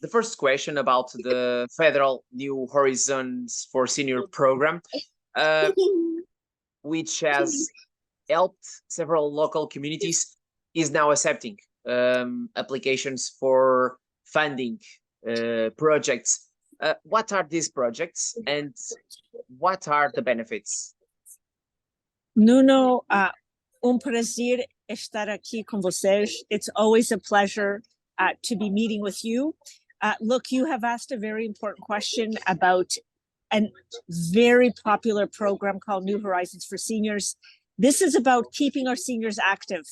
the first question about the Federal New Horizons for Senior program, uh, which has helped several local communities, is now accepting applications for funding projects. What are these projects and what are the benefits? Nuno, prazer estar aqui com vocês. It's always a pleasure to be meeting with you. Look, you have asked a very important question about a very popular program called New Horizons for Seniors. This is about keeping our seniors active,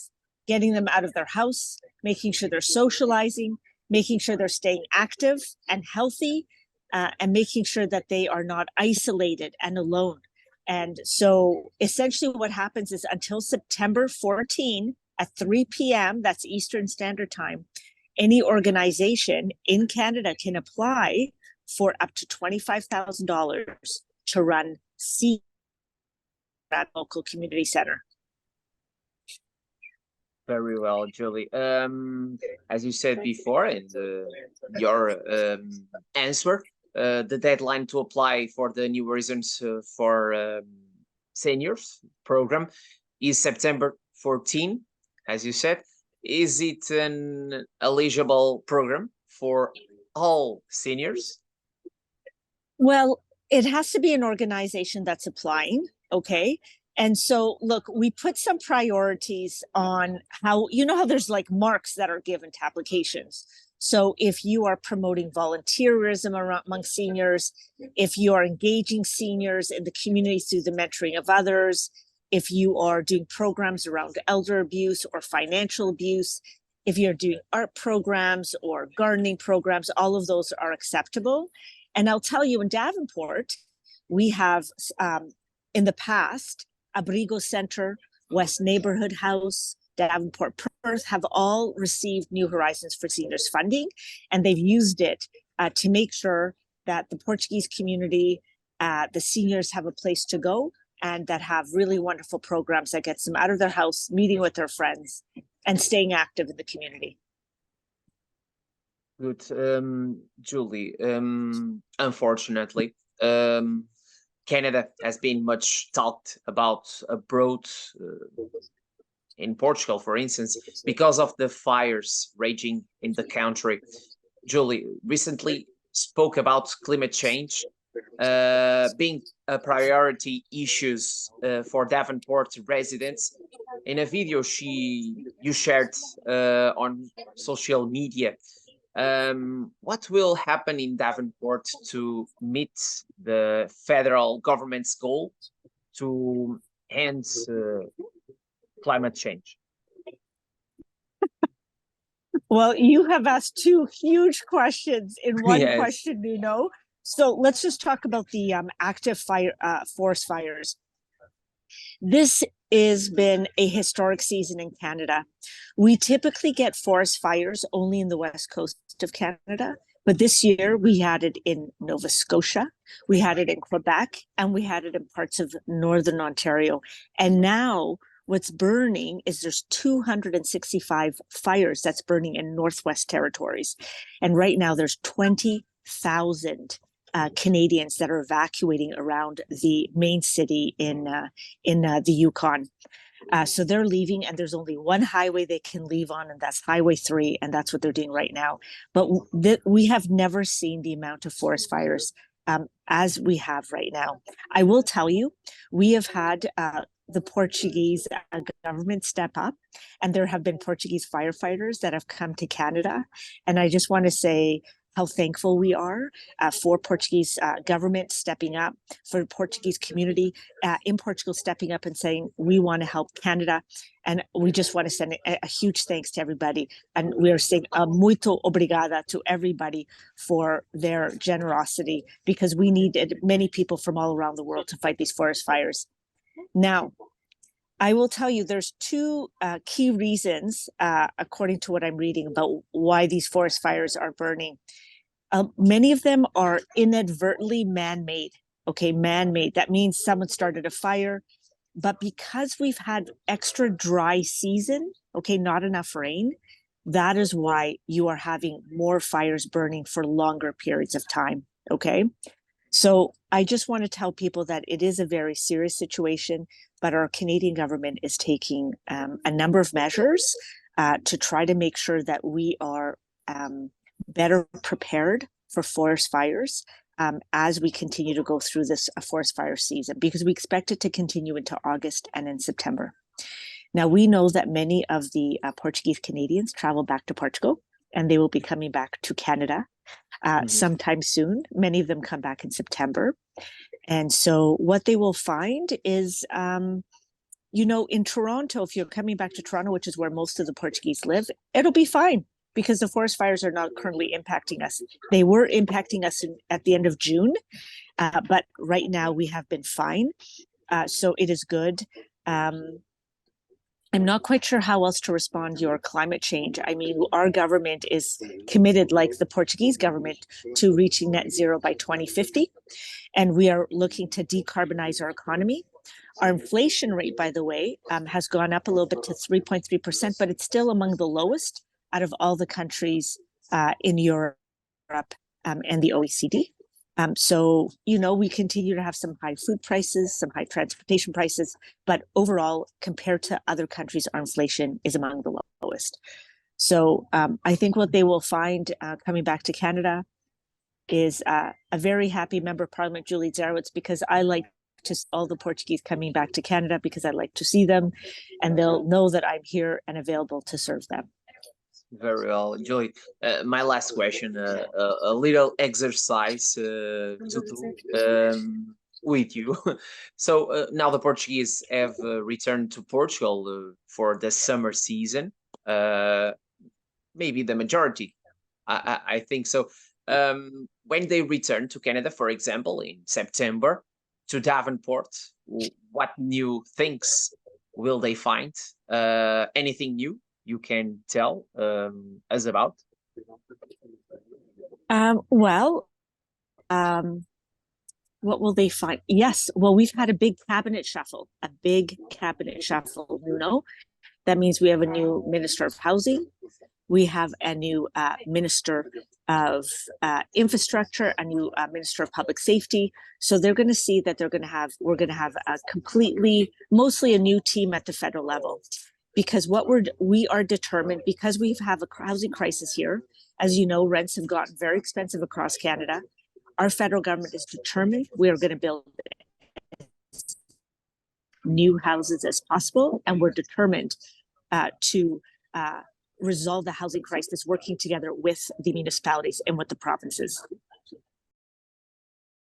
getting them out of their house, making sure they're socializing, making sure they're staying active and healthy, and making sure that they are not isolated and alone. And so essentially what happens is until September 14 at 3 p.m., that's Eastern Standard Time, any organization in Canada can apply for up to $25,000 to run at local community center. Very well, Julie. As you said before in your answer, the deadline to apply for the New Horizons for Seniors program is September 14, as you said. Is it an eligible program for all seniors? Well, it has to be an organization that's applying, okay? And so, look, we put some priorities on how, you know how there's like marks that are given to applications. So if you are promoting volunteerism among seniors, if you are engaging seniors in the community through the mentoring of others, if you are doing programs around elder abuse or financial abuse, if you're doing art programs or gardening programs, all of those are acceptable. And I'll tell you, in Davenport, we have in the past, Abrigo Center, West Neighborhood House, Davenport, Perth have all received New Horizons for Seniors funding, and they've used it to make sure that the Portuguese community, the seniors have a place to go and that have really wonderful programs that gets them out of their house, meeting with their friends, and staying active in the community. Good, Julie. Unfortunately, Canada has been much talked about abroad, in Portugal, for instance, because of the fires raging in the country. Julie recently spoke about climate change being a priority issues for Davenport residents. In a video you shared on social media, what will happen in Davenport to meet the federal government's goal to end climate change? Well, you have asked two huge questions in one Yes. question, Nuno. So let's just talk about the active forest fires. This has been a historic season in Canada. We typically get forest fires only in the west coast of Canada, but this year we had it in Nova Scotia, we had it in Quebec, and we had it in parts of northern Ontario. And now what's burning is there's 265 fires that's burning in Northwest Territories. And right now there's 20,000 Canadians that are evacuating around the main city in the Yukon. So they're leaving, and there's only one highway they can leave on, and that's Highway 3, and that's what they're doing right now. But we have never seen the amount of forest fires as we have right now. I will tell you, we have had the Portuguese government step up, and there have been Portuguese firefighters that have come to Canada. And I just want to say how thankful we are for Portuguese government stepping up, for the Portuguese community in Portugal stepping up and saying, we want to help Canada. And we just want to send a huge thanks to everybody. And we are saying muito obrigada to everybody for their generosity, because we needed many people from all around the world to fight these forest fires. Now, I will tell you there's two key reasons, according to what I'm reading, about why these forest fires are burning. Many of them are inadvertently man-made, okay, man-made. That means someone started a fire, but because we've had extra dry season, okay, not enough rain, that is why you are having more fires burning for longer periods of time. Okay. So I just want to tell people that it is a very serious situation, but our Canadian government is taking a number of measures to try to make sure that we are better prepared for forest fires as we continue to go through this forest fire season, because we expect it to continue into August and in September. Now, we know that many of the Portuguese Canadians travel back to Portugal, and they will be coming back to Canada sometime soon. Many of them come back in September. And so what they will find is, in Toronto, if you're coming back to Toronto, which is where most of the Portuguese live, it'll be fine because the forest fires are not currently impacting us. They were impacting us at the end of June, but right now we have been fine. So it is good. I'm not quite sure how else to respond to your climate change. I mean, our government is committed, like the Portuguese government, to reaching net zero by 2050. And we are looking to decarbonize our economy. Our inflation rate, by the way, has gone up a little bit to 3.3%, but it's still among the lowest out of all the countries in Europe and the OECD. So, we continue to have some high food prices, some high transportation prices, but overall, compared to other countries, our inflation is among the lowest. So I think what they will find coming back to Canada is a very happy member of Parliament, Julie Dzerowicz, because I like to see all the Portuguese coming back to Canada because I like to see them, and they'll know that I'm here and available to serve them. Very well, Julie. My last question, a little exercise to do with you. So now the Portuguese have returned to Portugal for the summer season. Maybe the majority, I think so. When they return to Canada, for example, in September, to Davenport, what new things will they find? Anything new you can tell us about? What will they find? Yes, well, we've had a big cabinet shuffle, That means we have a new Minister of Housing. We have a new Minister of Infrastructure, a new Minister of Public Safety. So they're going to see that we're going to have a mostly a new team at the federal level. Because we are determined, because we have a housing crisis here, as you know, rents have gotten very expensive across Canada. Our federal government is determined we are going to build new houses as possible, and we're determined to resolve the housing crisis, working together with the municipalities and with the provinces.